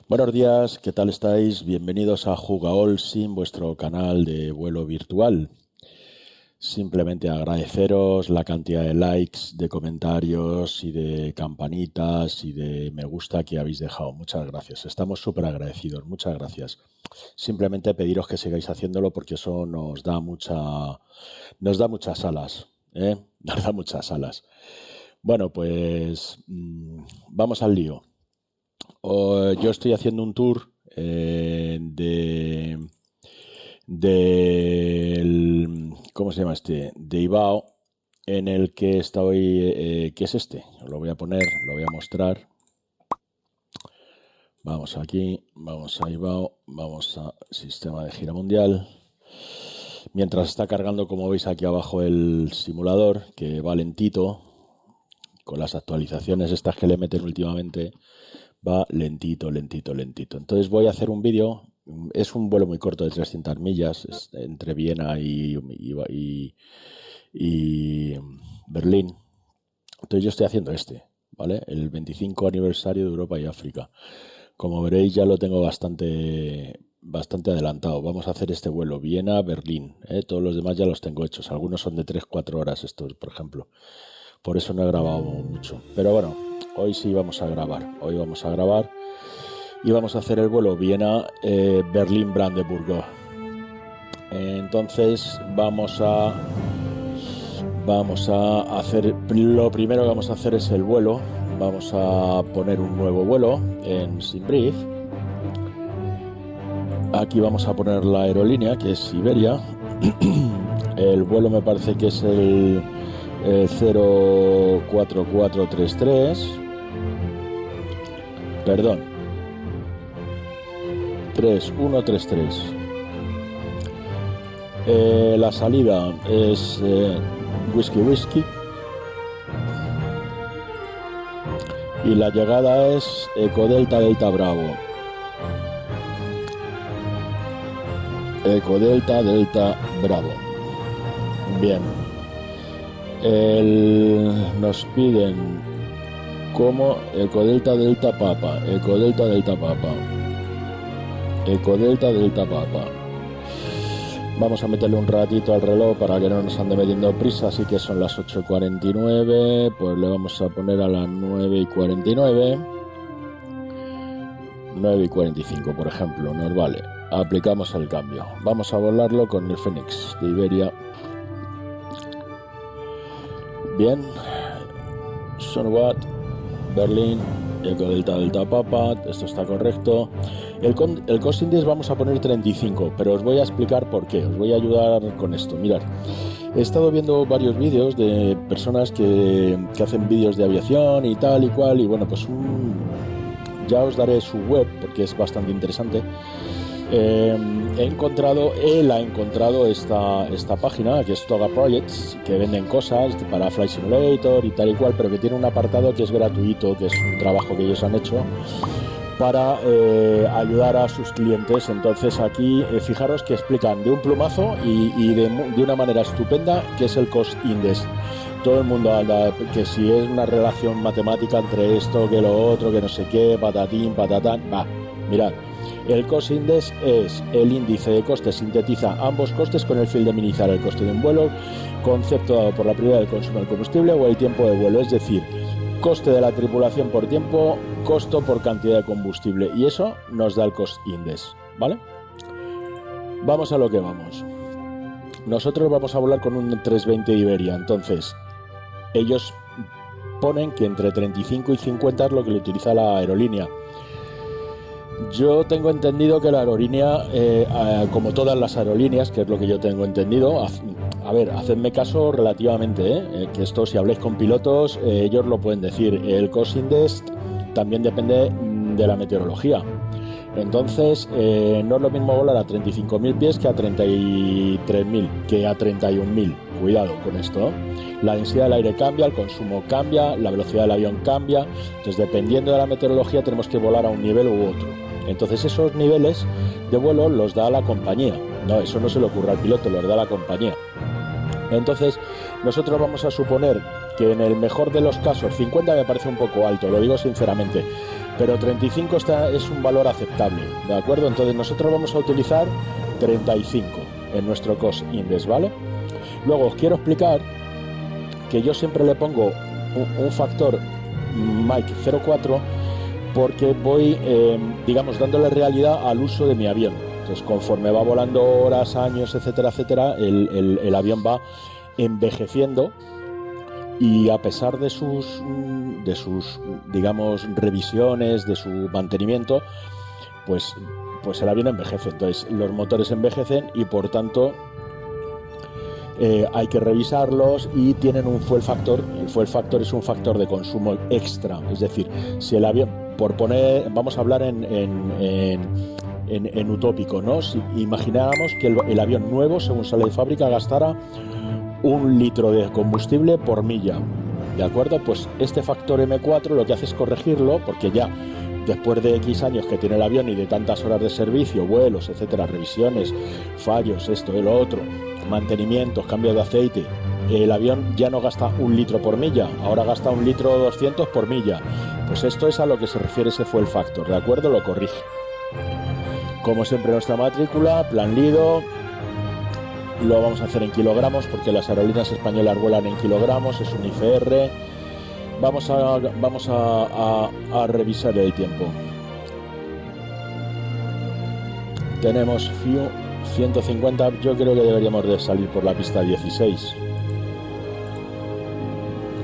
Buenos días, ¿qué tal estáis? Bienvenidos a Jugaolsim, vuestro canal de vuelo virtual. Simplemente agradeceros la cantidad de likes, de comentarios y de campanitas y de me gusta que habéis dejado. Muchas gracias. Estamos súper agradecidos. Muchas gracias. Simplemente pediros que sigáis haciéndolo porque eso nos da muchas alas, ¿eh? Nos da muchas alas. Bueno, pues vamos al lío. Yo estoy haciendo un tour ¿cómo se llama este? De Ibao, en el que estoy, ¿qué es este? Lo voy a poner, lo voy a mostrar. Vamos aquí, vamos a Ibao, vamos a Sistema de Gira Mundial. Mientras está cargando, como veis aquí abajo, el simulador, que va lentito, con las actualizaciones estas que le meten últimamente, va lentito, lentito, lentito. Entonces voy a hacer un vídeo. Es un vuelo muy corto de 300 millas entre Viena y Berlín. Entonces yo estoy haciendo ¿vale? El 25 aniversario de Europa y África. Como veréis, ya lo tengo bastante adelantado. Vamos a hacer este vuelo Viena-Berlín, ¿eh? Todos los demás ya los tengo hechos. Algunos son de 3-4 horas estos, por ejemplo. Por eso no he grabado mucho. Pero bueno, hoy sí vamos a grabar. Hoy vamos a grabar y vamos a hacer el vuelo Viena-Berlín-Brandeburgo. Entonces vamos a hacer, lo primero que vamos a hacer es el vuelo. Vamos a poner un nuevo vuelo en SimBrief. Aquí vamos a poner la aerolínea, que es Iberia. El vuelo me parece que es el 04433. Perdón, 3133. La salida es Whisky y la llegada es Eco Delta Delta Bravo. Eco Delta Delta Bravo. Bien. Nos piden como Eco Delta Delta Papa, Eco Delta Delta Papa, Eco Delta Delta Papa. Vamos a meterle un ratito al reloj para que no nos ande metiendo prisa, así que son las 8:49, pues le vamos a poner a las 9:49, 9:45 por ejemplo, nos vale. Aplicamos el cambio. Vamos a volarlo con el Fénix de Iberia. Bien, Sonwat, Berlín, Eco Delta Delta Papa, esto está correcto. El cost index vamos a poner 35, pero os voy a explicar por qué, os voy a ayudar con esto. Mirad, he estado viendo varios vídeos de personas que hacen vídeos de aviación y tal y cual, y bueno, pues ya os daré su web porque es bastante interesante. Él ha encontrado esta página que es Toga Projects, que venden cosas para Flight Simulator y tal y cual, pero que tiene un apartado que es gratuito, que es un trabajo que ellos han hecho para ayudar a sus clientes. Entonces aquí fijaros que explican de un plumazo y de una manera estupenda qué es el cost index. Todo el mundo habla que si es una relación matemática entre esto, que lo otro, que no sé qué, patatín, patatán. Mirad, el cost index es el índice de costes, sintetiza ambos costes con el fin de minimizar el coste de un vuelo, concepto dado por la prioridad del consumo del combustible o el tiempo de vuelo, es decir, coste de la tripulación por tiempo, costo por cantidad de combustible, y eso nos da el cost index, ¿vale? Vamos a lo que vamos. Nosotros vamos a volar con un 320 Iberia, entonces ellos ponen que entre 35 y 50 es lo que le utiliza la aerolínea. Yo tengo entendido que la aerolínea, como todas las aerolíneas, que es lo que yo tengo entendido, a ver, hacedme caso relativamente, que esto si habláis con pilotos, ellos lo pueden decir. El cost index también depende de la meteorología. Entonces, no es lo mismo volar a 35.000 pies que a 33.000, que a 31.000. Cuidado con esto. La densidad del aire cambia, el consumo cambia, la velocidad del avión cambia. Entonces, dependiendo de la meteorología, tenemos que volar a un nivel u otro. Entonces, esos niveles de vuelo los da la compañía. No, eso no se le ocurre al piloto, los da la compañía. Entonces, nosotros vamos a suponer que en el mejor de los casos, 50 me parece un poco alto, lo digo sinceramente. pero 35 es un valor aceptable, ¿de acuerdo? Entonces nosotros vamos a utilizar 35 en nuestro cost index, ¿vale? Luego os quiero explicar que yo siempre le pongo un factor Mike 0,4 porque voy, digamos, dándole realidad al uso de mi avión. Entonces, conforme va volando horas, años, etcétera, etcétera, el avión va envejeciendo y a pesar de sus, digamos, revisiones, de su mantenimiento, pues el avión envejece. Entonces, los motores envejecen y, por tanto, hay que revisarlos y tienen un fuel factor. El fuel factor es un factor de consumo extra, es decir, si el avión, por poner, vamos a hablar en utópico, ¿no? Si imagináramos que el avión nuevo, según sale de fábrica, gastara 1 litro de combustible por milla, ¿de acuerdo? Pues este factor M4 lo que hace es corregirlo, porque ya después de X años que tiene el avión y de tantas horas de servicio, vuelos, etcétera, revisiones, fallos, esto y lo otro, mantenimientos, cambios de aceite, el avión ya no gasta 1 litro por milla, ahora gasta 1 litro 200 por milla. Pues esto es a lo que se refiere ese fuel factor, ¿de acuerdo? Lo corrige. Como siempre, nuestra matrícula, plan Lido, lo vamos a hacer en kilogramos porque las aerolíneas españolas vuelan en kilogramos, es un IFR. Vamos a revisar el tiempo. Tenemos FIU 150, yo creo que deberíamos de salir por la pista 16.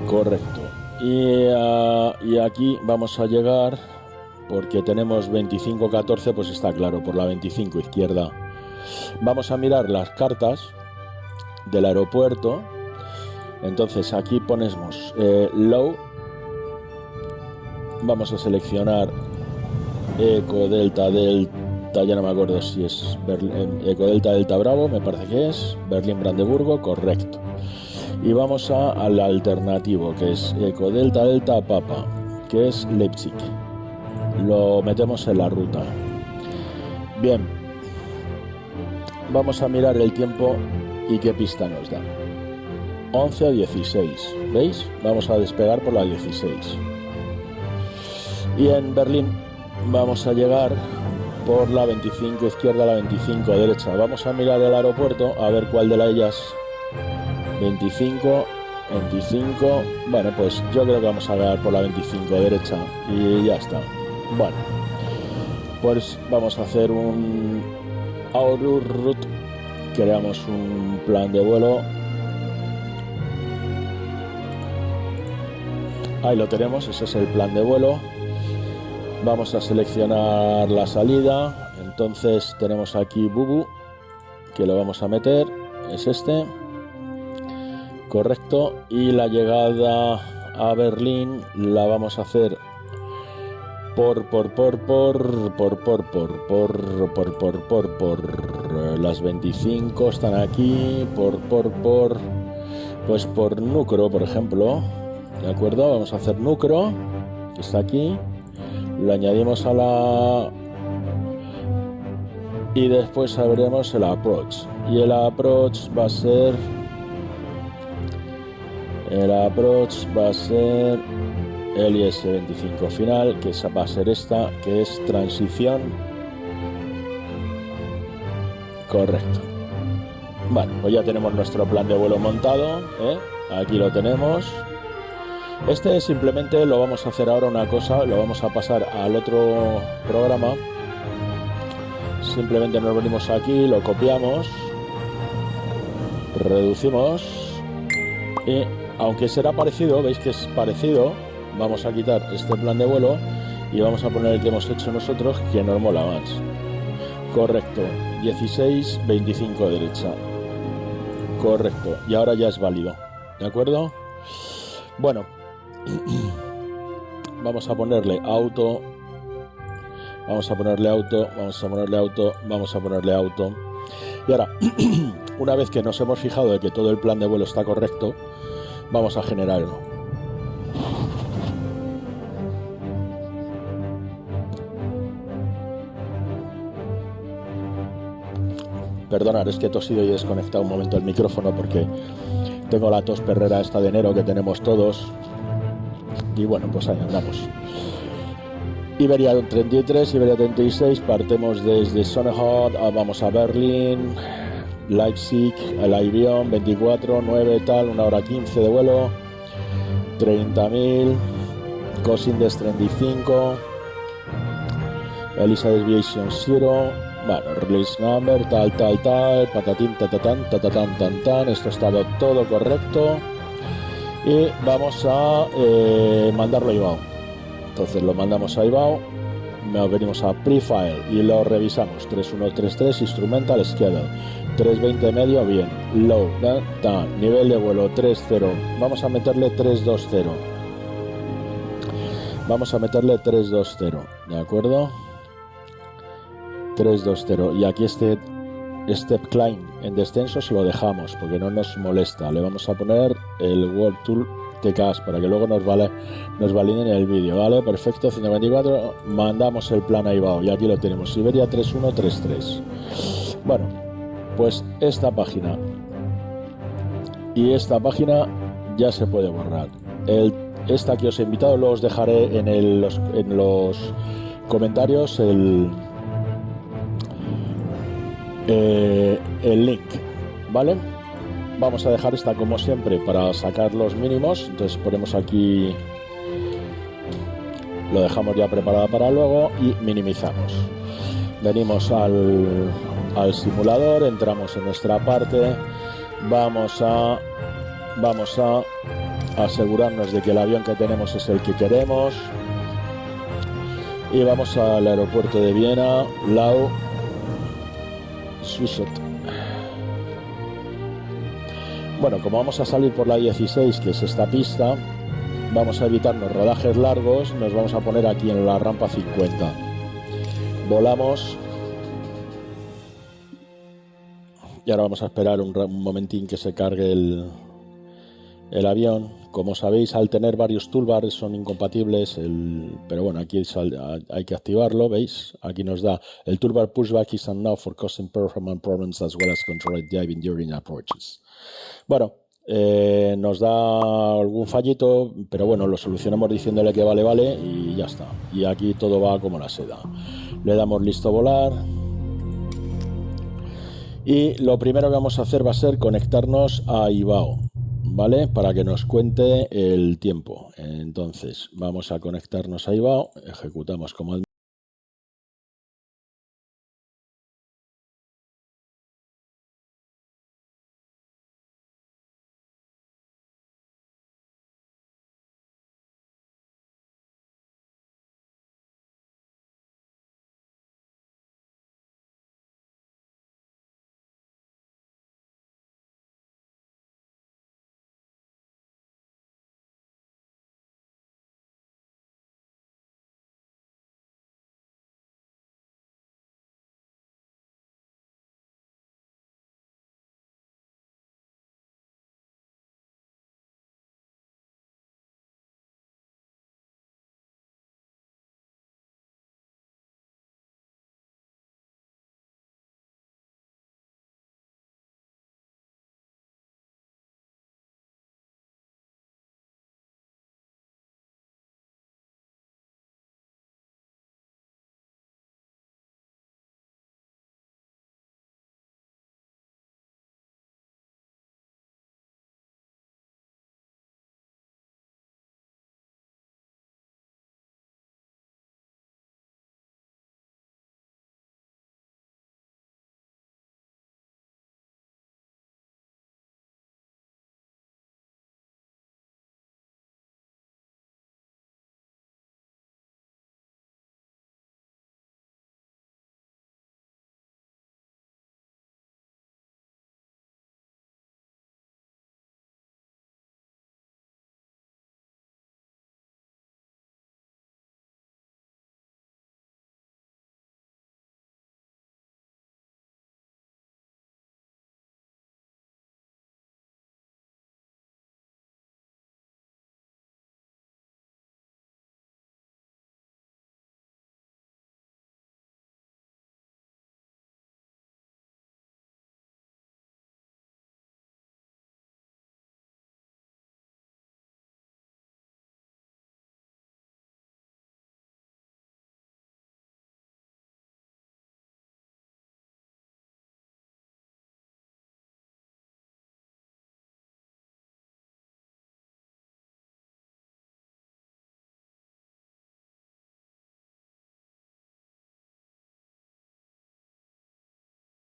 Correcto. Y aquí vamos a llegar, porque tenemos 25-14, pues está claro, por la 25 izquierda. Vamos a mirar las cartas del aeropuerto. Entonces aquí ponemos low. Vamos a seleccionar Eco Delta Delta, ya no me acuerdo si es Eco Delta Delta Bravo, me parece que es Berlín Brandeburgo, correcto. Y vamos al alternativo, que es Eco Delta Delta Papa, que es Leipzig. Lo metemos en la ruta. Bien, vamos a mirar el tiempo y qué pista nos da. 11 a 16, ¿veis? Vamos a despegar por la 16. Y en Berlín vamos a llegar por la 25 izquierda, la 25 derecha. Vamos a mirar el aeropuerto a ver cuál de ellas. 25, 25. Bueno, pues yo creo que vamos a llegar por la 25 derecha y ya está. Bueno, pues vamos a hacer un route. Creamos un plan de vuelo. Ahí lo tenemos, ese es el plan de vuelo. Vamos a seleccionar la salida. Entonces tenemos aquí Bubu, que lo vamos a meter, es este, correcto. Y la llegada a Berlín la vamos a hacer por las 25 están aquí, pues por Núcro, por ejemplo, ¿de acuerdo? Vamos a hacer Núcro, que está aquí, lo añadimos a la... y después abriremos el approach, y el approach va a ser el IS-25 final, que va a ser esta, que es transición. Correcto. Bueno, pues ya tenemos nuestro plan de vuelo montado, ¿eh? Aquí lo tenemos. Este simplemente lo vamos a hacer ahora una cosa, lo vamos a pasar al otro programa. Simplemente nos venimos aquí, lo copiamos, reducimos y aunque será parecido, veis que es parecido, vamos a quitar este plan de vuelo y vamos a poner el que hemos hecho nosotros, que nos mola más. Correcto, 16, 25 derecha. Correcto, y ahora ya es válido, ¿de acuerdo? Bueno, vamos a ponerle auto, vamos a ponerle auto, vamos a ponerle auto, vamos a ponerle auto. Y ahora, una vez que nos hemos fijado de que todo el plan de vuelo está correcto, vamos a generarlo. Perdonad, es que he tosido y he desconectado un momento el micrófono porque tengo la tos perrera esta de enero que tenemos todos. Y bueno, pues ahí andamos. Iberia 33, Iberia 36, partemos desde Sonnehaut, vamos a Berlín, Leipzig, el avión 24, 9 tal, 1 hora 15 de vuelo, 30.000, Cosindes 35, Elisa Deviation 0, bueno, release number, tal, patatín, tatatán, tan, esto está todo correcto y vamos a mandarlo a IBAO. Entonces lo mandamos a IBAO, venimos a Prefile y lo revisamos. 3133 Instrumental Schedule, 320 medio, bien. Low, nivel de vuelo 30. Vamos a meterle 320. Vamos a meterle 320, ¿de acuerdo? 320. Y aquí este Step Climb en descenso se lo dejamos porque no nos molesta. Le vamos a poner el World Tool TKS para que luego nos validen el vídeo, ¿vale? Perfecto, 124, mandamos el plan a IBAO y aquí lo tenemos, Siberia 3133. Bueno, pues esta página y esta página ya se puede borrar. Esta que os he invitado, luego os dejaré en los comentarios el link, ¿vale? Vamos a dejar esta como siempre para sacar los mínimos. Entonces ponemos aquí, lo dejamos ya preparado para luego y minimizamos. Venimos al simulador, entramos en nuestra parte, vamos a asegurarnos de que el avión que tenemos es el que queremos y vamos al aeropuerto de Viena, Lau Swisot. Bueno, como vamos a salir por la 16, que es esta pista, vamos a evitarnos rodajes largos, nos vamos a poner aquí en la rampa 50. Volamos y ahora vamos a esperar un momentín que se cargue el avión. Como sabéis, al tener varios toolbars son incompatibles, pero bueno, aquí hay que activarlo, ¿veis? Aquí nos da el toolbar pushback is now for causing performance problems as well as controlled diving during approaches. Bueno, nos da algún fallito, pero bueno, lo solucionamos diciéndole que vale y ya está. Y aquí todo va como la seda. Le damos listo volar. Y lo primero que vamos a hacer va a ser conectarnos a IBAO, ¿vale? Para que nos cuente el tiempo. Entonces, vamos a conectarnos a IBAO, ejecutamos como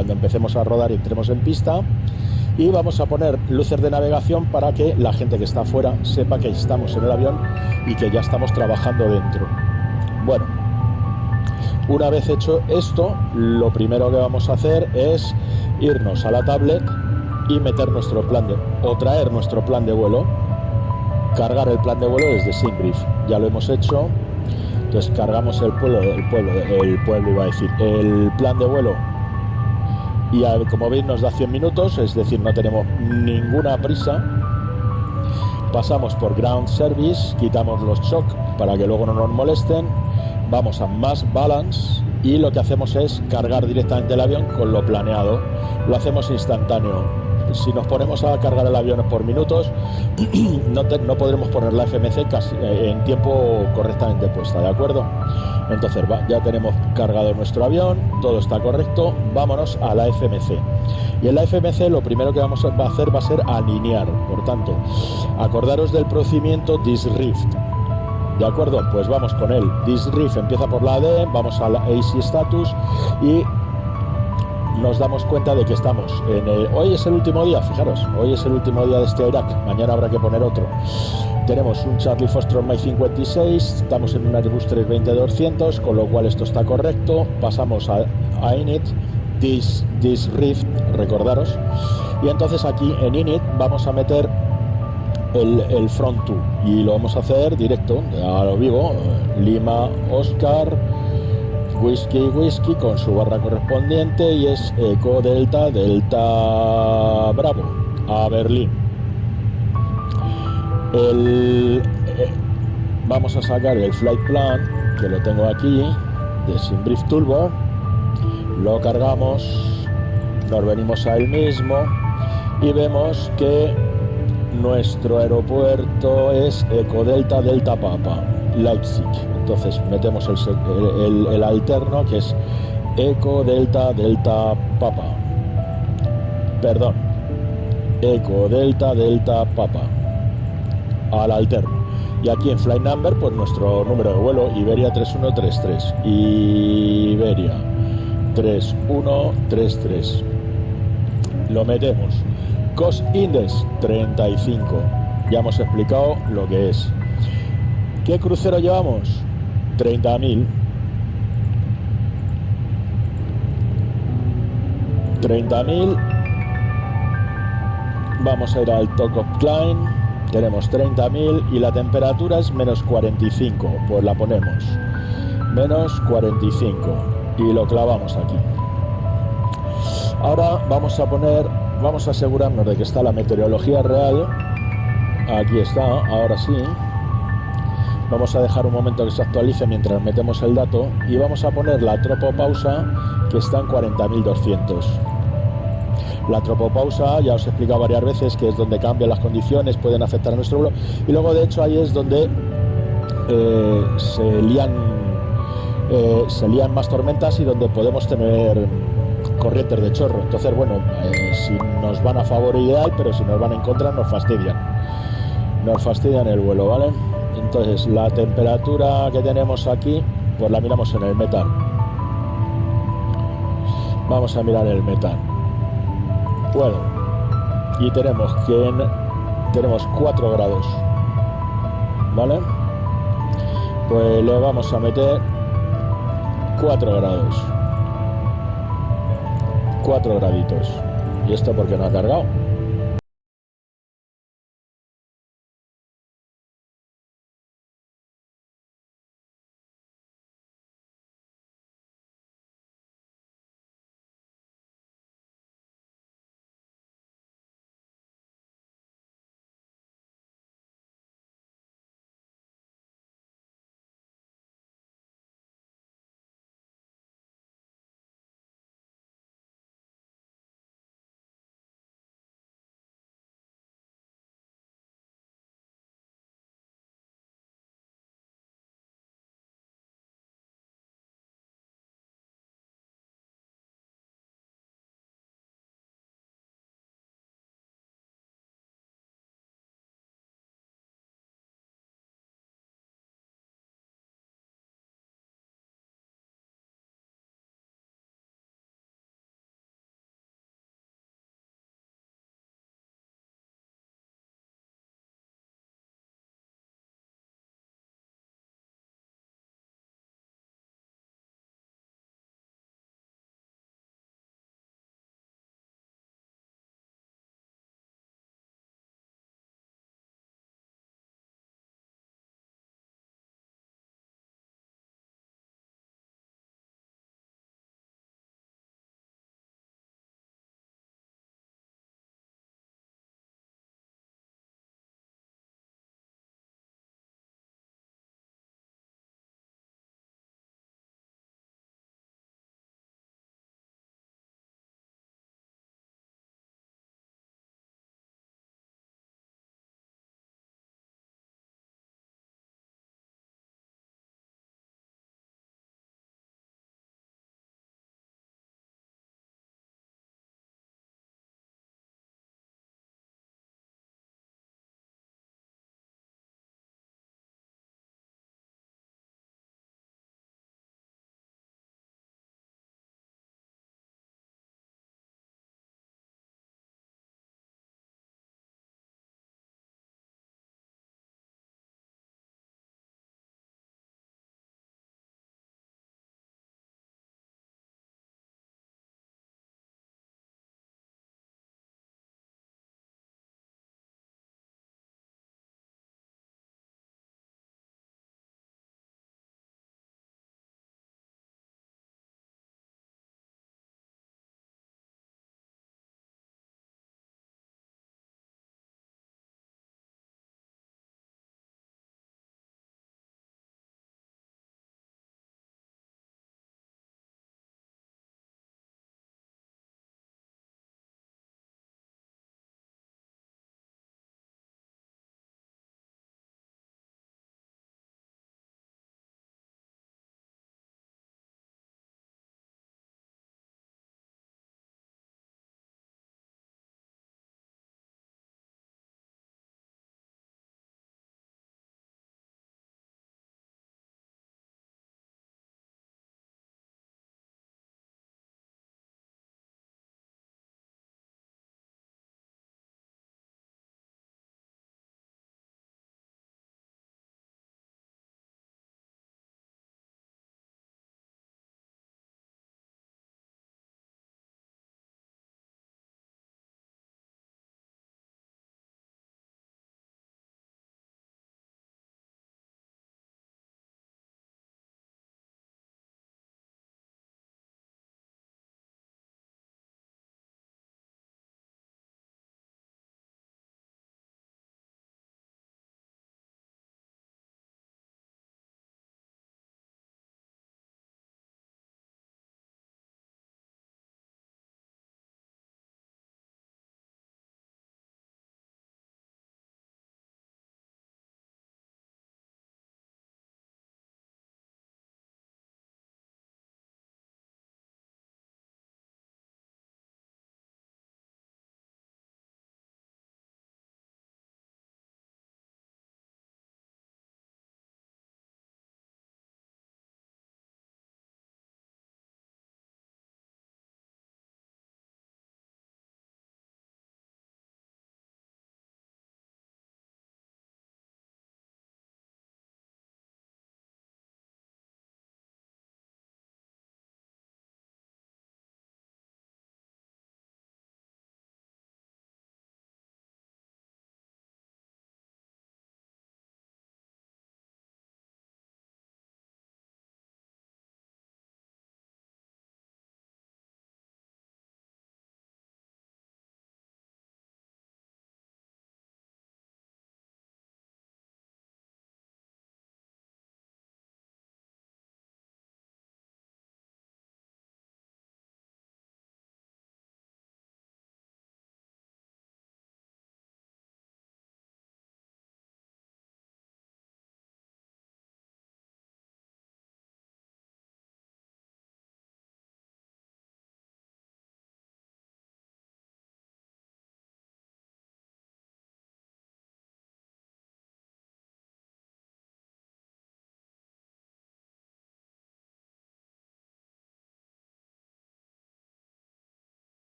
cuando empecemos a rodar y entremos en pista. Y vamos a poner luces de navegación para que la gente que está afuera sepa que estamos en el avión y que ya estamos trabajando dentro. Bueno, una vez hecho esto, lo primero que vamos a hacer es irnos a la tablet y meter nuestro plan o traer nuestro plan de vuelo, cargar el plan de vuelo desde SimBrief. Ya lo hemos hecho. Entonces cargamos el plan de vuelo, y como veis nos da 100 minutos, es decir, no tenemos ninguna prisa. Pasamos por Ground Service, quitamos los shock para que luego no nos molesten, vamos a Mass Balance y lo que hacemos es cargar directamente el avión con lo planeado. Lo hacemos instantáneo. Si nos ponemos a cargar el avión por minutos, no podremos poner la FMC casi en tiempo correctamente puesta, ¿de acuerdo? Entonces ya tenemos cargado nuestro avión, todo está correcto, vámonos a la FMC. Y en la FMC lo primero que vamos a hacer va a ser alinear. Por tanto, acordaros del procedimiento Disrift. ¿De acuerdo? Pues vamos con él. Disrift empieza por la D, vamos a la AC Status y nos damos cuenta de que estamos hoy es el último día, fijaros, hoy es el último día de este Irak, mañana habrá que poner otro. Tenemos un Charlie Foxtrot Mike 56, estamos en un Airbus 320-200, con lo cual esto está correcto. Pasamos a Init, Disrift, recordaros, y entonces aquí en Init vamos a meter el front to y lo vamos a hacer directo, a lo vivo, Lima, Oscar, Whisky con su barra correspondiente, y es Eco Delta Bravo a Berlín. Vamos a sacar el flight plan, que lo tengo aquí, de SimBrief Toolbar, lo cargamos, nos venimos a él mismo y vemos que nuestro aeropuerto es Eco Delta Papa, Leipzig. Entonces metemos el alterno, que es Eco Delta Papa, perdón, Eco Delta Papa al alterno. Y aquí en flight number, pues nuestro número de vuelo, Iberia 3133, Iberia 3133, lo metemos. Cost Index 35, ya hemos explicado lo que es. ¿Qué crucero llevamos? 30.000. 30.000. Vamos a ir al Top of Climb. Tenemos 30.000 y la temperatura es menos 45. Pues la ponemos menos 45 y lo clavamos aquí. Ahora vamos a asegurarnos de que está la meteorología real. Aquí está, ahora sí. Vamos a dejar un momento que se actualice mientras metemos el dato y vamos a poner la tropopausa, que está en 40.200. La tropopausa ya os he explicado varias veces que es donde cambian las condiciones, pueden afectar a nuestro vuelo, y luego de hecho ahí es donde se lían más tormentas y donde podemos tener corrientes de chorro. Entonces, bueno, si nos van a favor ideal, pero si nos van en contra nos fastidian el vuelo, ¿vale? Entonces la temperatura que tenemos aquí, pues la miramos en el metal. Vamos a mirar el metal. Bueno, y tenemos 4 grados, ¿vale? Pues le vamos a meter 4 grados, 4 graditos. ¿Y esto porque no ha cargado?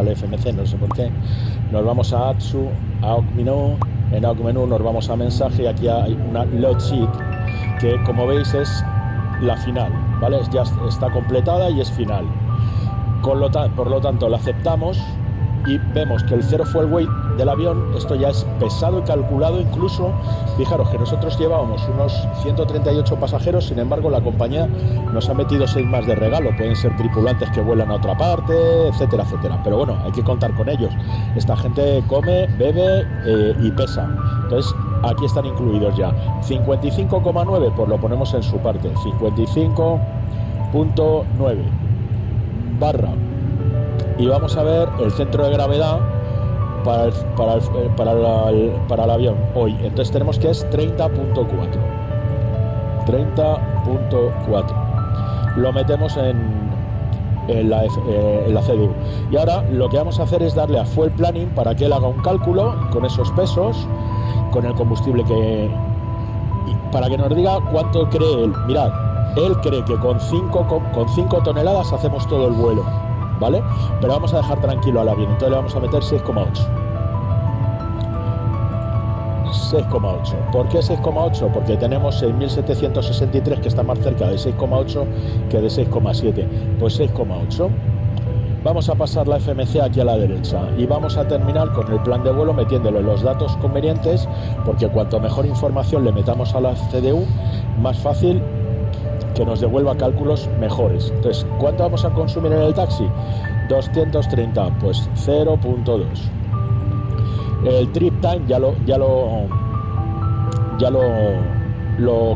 al FMC, no sé por qué. Nos vamos a Atsu, a Aug Menú. En Aug Menú nos vamos a mensaje y aquí hay una load sheet que, como veis, es la final, ¿vale? Ya está completada y es final. Por lo tanto, la aceptamos y vemos que el zero fuel weight del avión, esto ya es pesado y calculado incluso. Fijaros que nosotros llevábamos unos 138 pasajeros, sin embargo la compañía nos ha metido 6 más de regalo, pueden ser tripulantes que vuelan a otra parte, etcétera, etcétera, pero bueno, hay que contar con ellos. Esta gente come, bebe y pesa, entonces aquí están incluidos ya. 55,9 pues lo ponemos en su parte, 55,9 barra, y vamos a ver el centro de gravedad para el avión hoy. Entonces tenemos que es 30.4 lo metemos en la CDU. Y ahora lo que vamos a hacer es darle a Fuel Planning para que él haga un cálculo con esos pesos, con el combustible para que nos diga cuánto cree él. Mirad, él cree que con 5 toneladas hacemos todo el vuelo, ¿vale? Pero vamos a dejar tranquilo al avión, entonces le vamos a meter 6,8. 6,8. ¿Por qué 6,8? Porque tenemos 6.763 que está más cerca de 6,8 que de 6,7. Pues 6,8. Vamos a pasar la FMC aquí a la derecha y vamos a terminar con el plan de vuelo metiéndole los datos convenientes, porque cuanto mejor información le metamos a la CDU, más fácil que nos devuelva cálculos mejores. Entonces, ¿cuánto vamos a consumir en el taxi? 230, pues 0,2. El trip time ya lo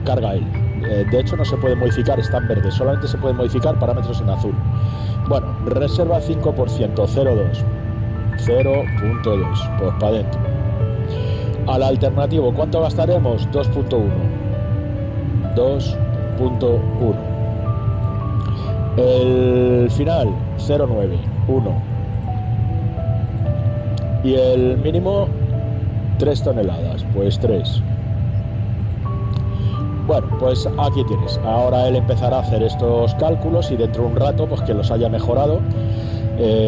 carga él. De hecho no se puede modificar, está en verde, solamente se pueden modificar parámetros en azul. Bueno, reserva 5%, 0,2. 0,2, pues para adentro. Al alternativo, ¿cuánto gastaremos? 2,1. 2,1. El final, 0,9. 1. Y el mínimo, 3 toneladas, pues 3. Bueno, pues aquí tienes. Ahora él empezará a hacer estos cálculos y dentro de un rato, pues que los haya mejorado,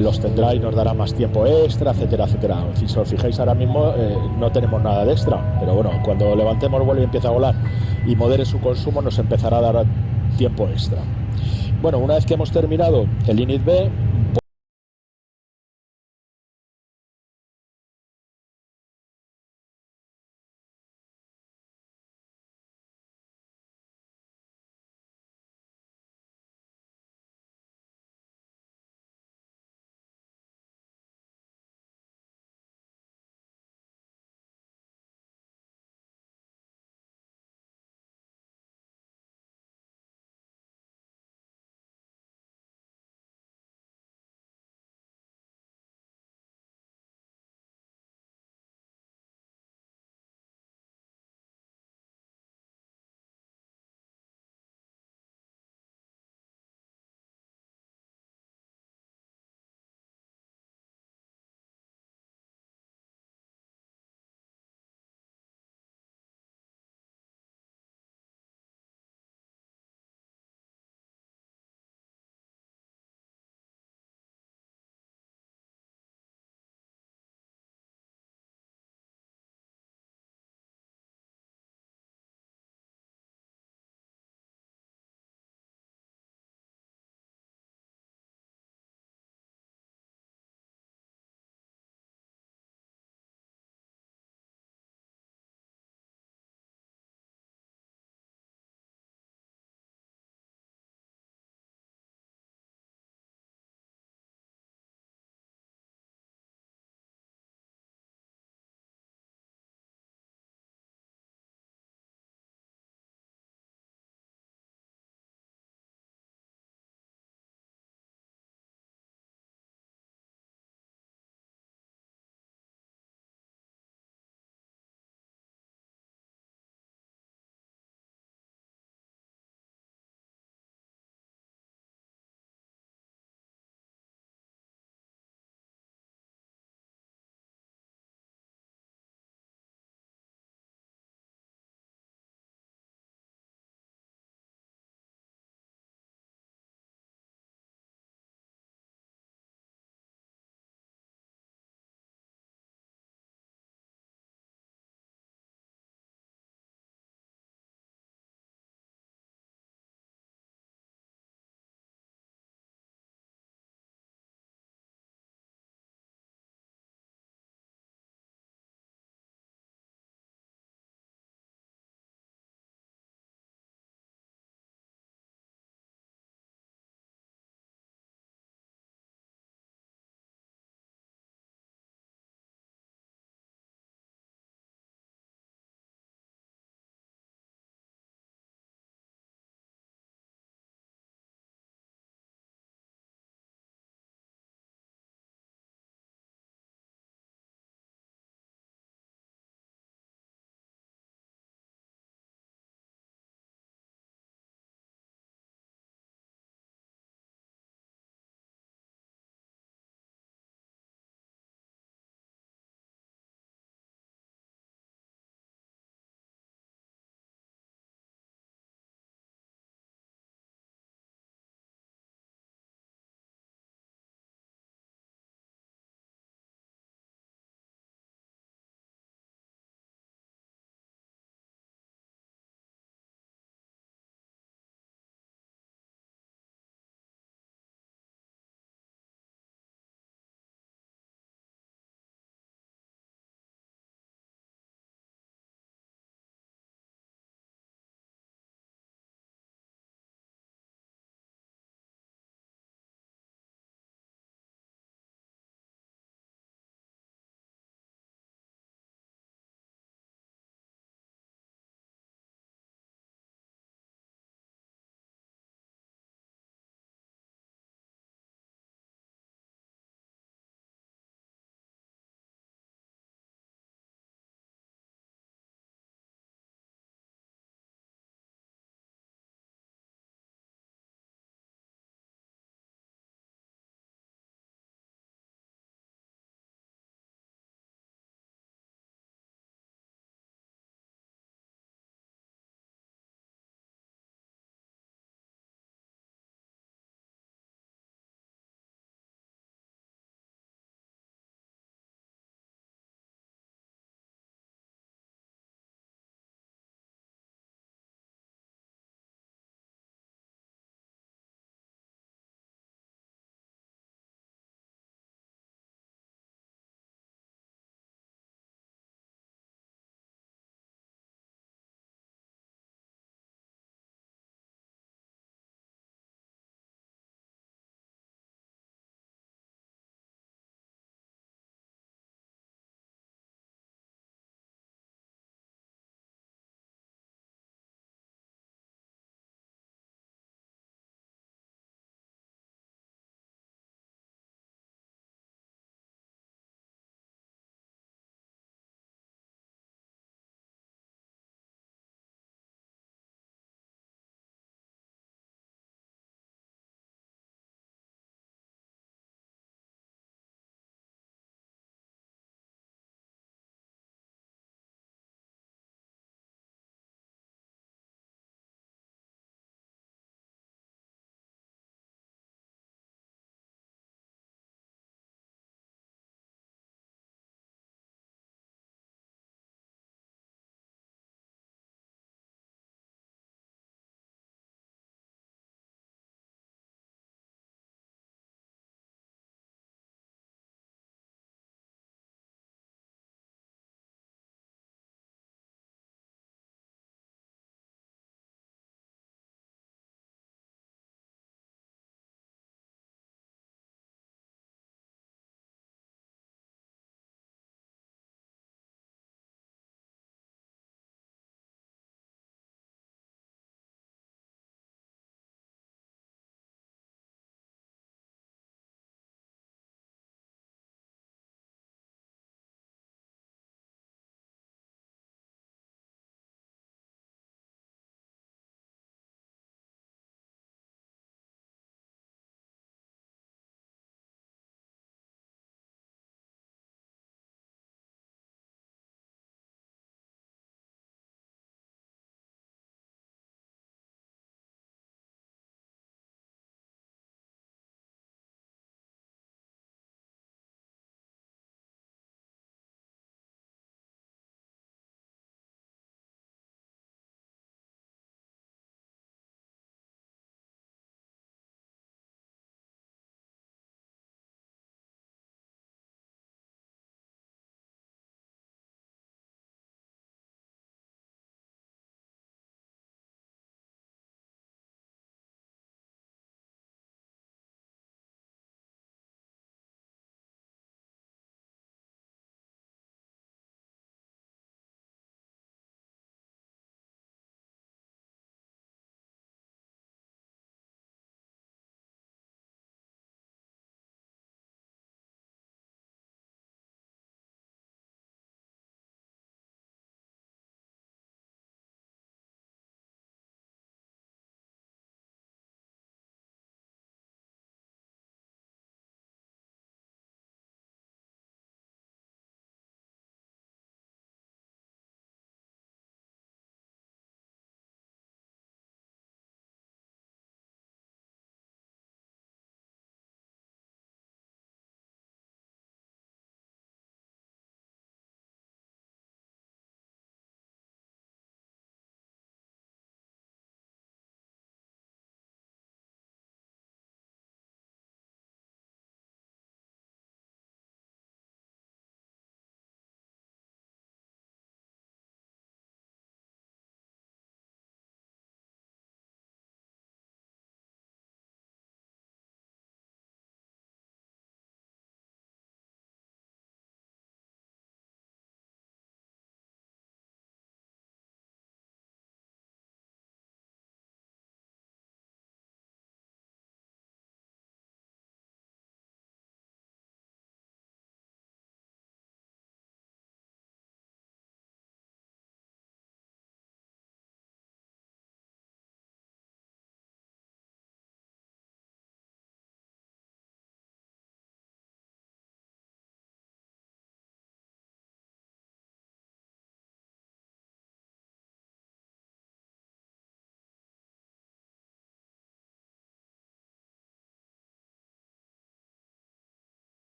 los tendrá y nos dará más tiempo extra, etcétera, etcétera. Si os fijáis ahora mismo, no tenemos nada de extra, pero bueno, cuando levantemos el vuelo y empiece a volar y modere su consumo, nos empezará a dar tiempo extra. Bueno, una vez que hemos terminado el init B,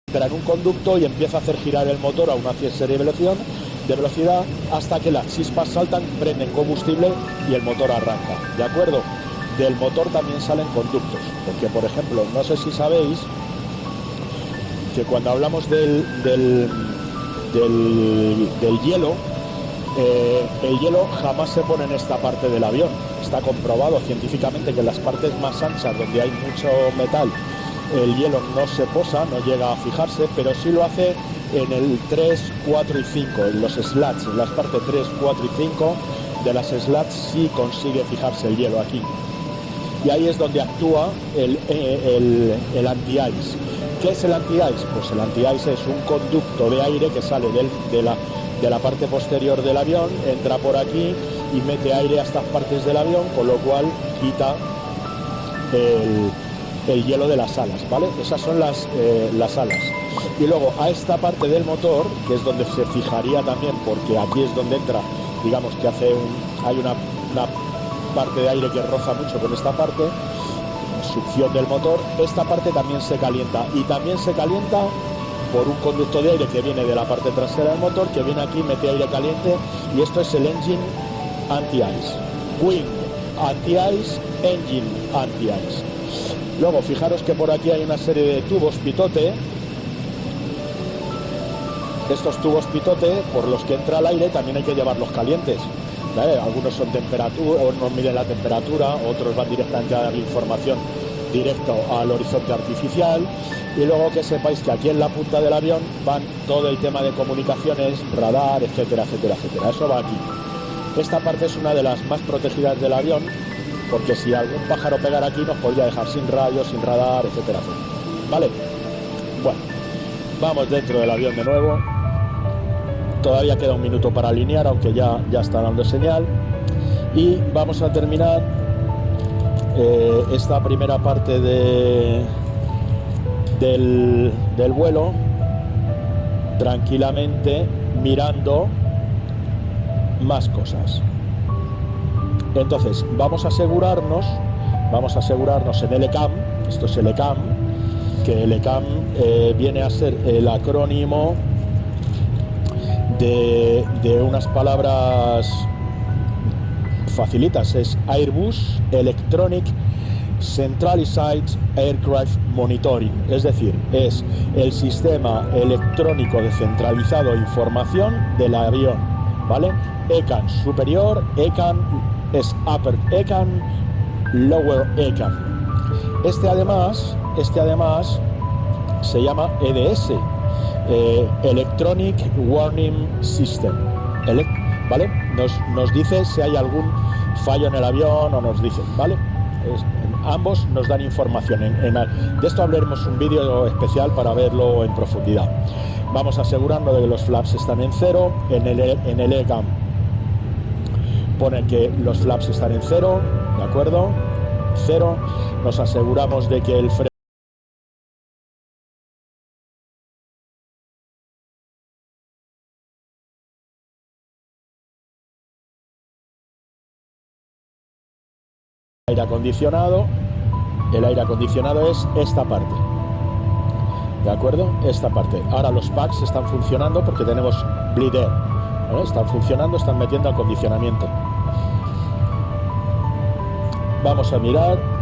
entra en un conducto y empieza a hacer girar el motor a una serie de velocidad hasta que las chispas saltan, prenden combustible y el motor arranca, ¿de acuerdo? Del motor también salen conductos, porque por ejemplo, no sé si sabéis que cuando hablamos del hielo, el hielo jamás se pone en esta parte del avión. Está comprobado científicamente que en las partes más anchas, donde hay mucho metal, el hielo no se posa, no llega a fijarse, pero sí lo hace en el 3, 4 y 5, en los slats, en las partes 3, 4 y 5 de las slats sí consigue fijarse el hielo aquí. Y ahí es donde actúa el anti-ice. ¿Qué es el anti-ice? Pues el anti-ice es un conducto de aire que sale de la parte posterior del avión, entra por aquí y mete aire a estas partes del avión, con lo cual quita el hielo de las alas, ¿vale? Esas son las alas. Y luego a esta parte del motor, que es donde se fijaría también, porque aquí es donde entra, digamos que hay una parte de aire que roza mucho con esta parte, succión del motor, esta parte también se calienta, y también se calienta por un conducto de aire que viene de la parte trasera del motor, que viene aquí, mete aire caliente, y esto es el engine anti-ice. Wing anti-ice, engine anti-ice. Luego fijaros que por aquí hay una serie de tubos pitote. Estos tubos pitote por los que entra el aire también hay que llevarlos calientes, ¿vale? Algunos son temperatura, unos miden la temperatura, otros van directamente a dar información directo al horizonte artificial. Y luego que sepáis que aquí en la punta del avión van todo el tema de comunicaciones, radar, etcétera, etcétera, etcétera. Eso va aquí. Esta parte es una de las más protegidas del avión, porque si algún pájaro pegara aquí nos podría dejar sin radio, sin radar, etcétera, etcétera. ¿Vale? Bueno, vamos dentro del avión de nuevo. Todavía queda un minuto para alinear, aunque ya está dando señal. Y vamos a terminar esta primera parte del vuelo tranquilamente, mirando más cosas. Entonces vamos a asegurarnos en el ECAM. Esto es el ECAM, que el ECAM viene a ser el acrónimo de unas palabras facilitas. Es Airbus Electronic Centralized Aircraft Monitoring, es decir, es el sistema electrónico descentralizado de información del avión, ¿vale? ECAN superior, ECAN es upper ECAN, lower ECAN. Este además se llama EDS, Electronic Warning System, ¿vale? Nos dice si hay algún fallo en el avión, o nos dice, ¿vale? Ambos nos dan información. De esto hablaremos un vídeo especial para verlo en profundidad. Vamos asegurando de que los flaps están en cero. En el ECAM pone que los flaps están en cero, ¿de acuerdo? Cero. Nos aseguramos de que el freno aire acondicionado. El aire acondicionado es esta parte, ¿de acuerdo? Esta parte. Ahora los packs están funcionando porque tenemos bleed air, ¿vale? Están funcionando, están metiendo acondicionamiento. Vamos a mirar.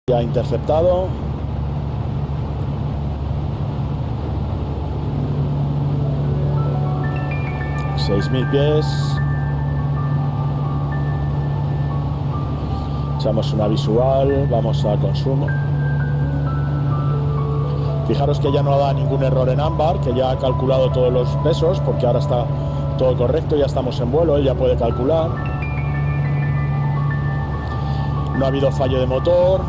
Ya interceptado. $6.000 pies. Echamos una visual, vamos a consumo. Fijaros que ya no da ningún error en ámbar, que ya ha calculado todos los pesos, porque ahora está todo correcto, ya estamos en vuelo, él ya puede calcular. No ha habido fallo de motor.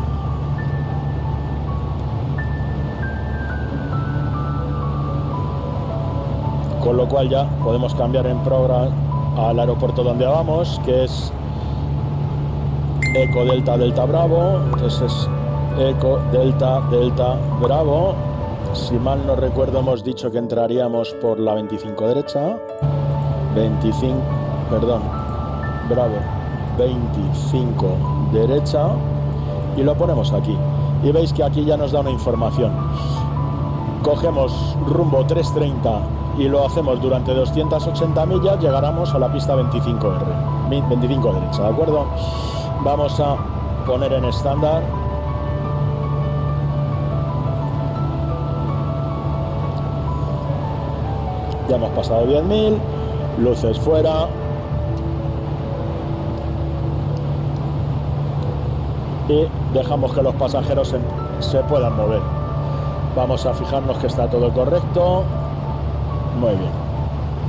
Con lo cual ya podemos cambiar en programa al aeropuerto donde vamos, que es Eco Delta Delta Bravo. Entonces es Eco Delta Delta Bravo. Si mal no recuerdo, hemos dicho que entraríamos por la 25 derecha. 25, perdón, Bravo 25 derecha, y lo ponemos aquí. Y veis que aquí ya nos da una información. Cogemos rumbo 330 y lo hacemos durante 280 millas, llegaremos a la pista 25R, 25 derecha, ¿de acuerdo? Vamos a poner en estándar. Ya hemos pasado 10.000, luces fuera. Y dejamos que los pasajeros se puedan mover. Vamos a fijarnos que está todo correcto. Muy bien,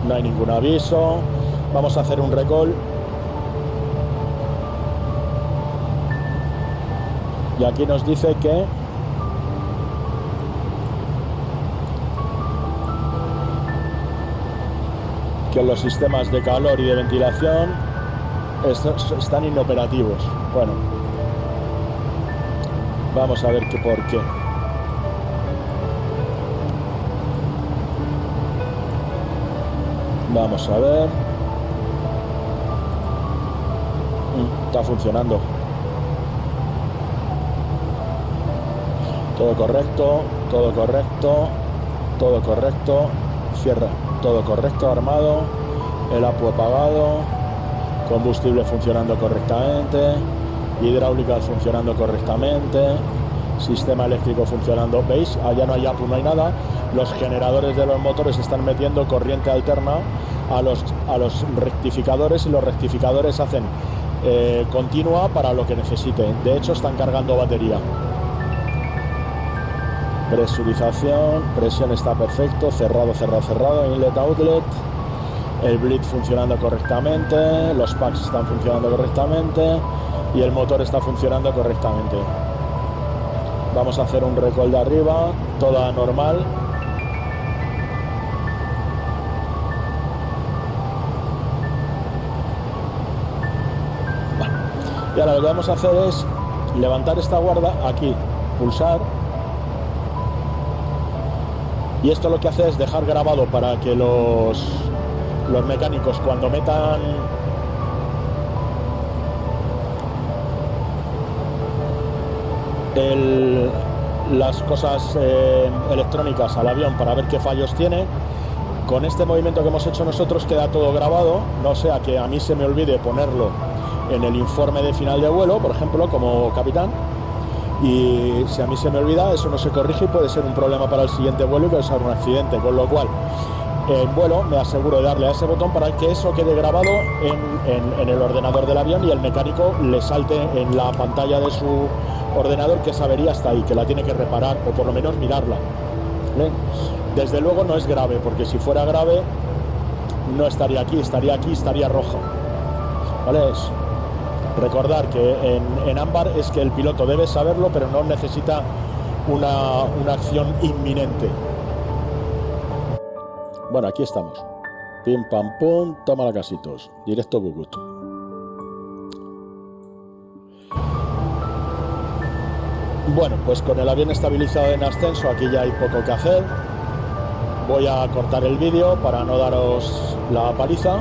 no hay ningún aviso. Vamos a hacer un recall. Y aquí nos dice que los sistemas de calor y de ventilación están inoperativos. Bueno, vamos a ver qué por qué. Vamos a ver. Está funcionando. Todo correcto, todo correcto, todo correcto. Cierra. Todo correcto, armado. El APU apagado. Combustible funcionando correctamente. Hidráulica funcionando correctamente. Sistema eléctrico funcionando. ¿Veis? Allá no hay APU, no hay nada. Los generadores de los motores están metiendo corriente alterna a los rectificadores, y los rectificadores hacen continua para lo que necesite. De hecho, están cargando batería. Presurización, presión está perfecto, cerrado, cerrado, cerrado, inlet, outlet. El bleed funcionando correctamente, los packs están funcionando correctamente y el motor está funcionando correctamente. Vamos a hacer un recall de arriba, toda normal. Y ahora lo que vamos a hacer es levantar esta guarda aquí, pulsar. Y esto lo que hace es dejar grabado para que los mecánicos, cuando metan las cosas electrónicas al avión para ver qué fallos tiene, con este movimiento que hemos hecho nosotros queda todo grabado, no sea que a mí se me olvide ponerlo en el informe de final de vuelo, por ejemplo, como capitán. Y si a mí se me olvida, eso no se corrige y puede ser un problema para el siguiente vuelo y causar un accidente. Con lo cual, en vuelo me aseguro de darle a ese botón para que eso quede grabado en el ordenador del avión y el mecánico le salte en la pantalla de su ordenador que esa avería está ahí, que la tiene que reparar o por lo menos mirarla. ¿Vale? Desde luego no es grave, porque si fuera grave no estaría aquí, estaría roja. ¿Vale? Recordar que en ámbar es que el piloto debe saberlo, pero no necesita una acción inminente. Bueno, aquí estamos. Pim pam pum, toma la casitos. Directo Gugut. Bueno, pues con el avión estabilizado en ascenso, aquí ya hay poco que hacer. Voy a cortar el vídeo para no daros la paliza.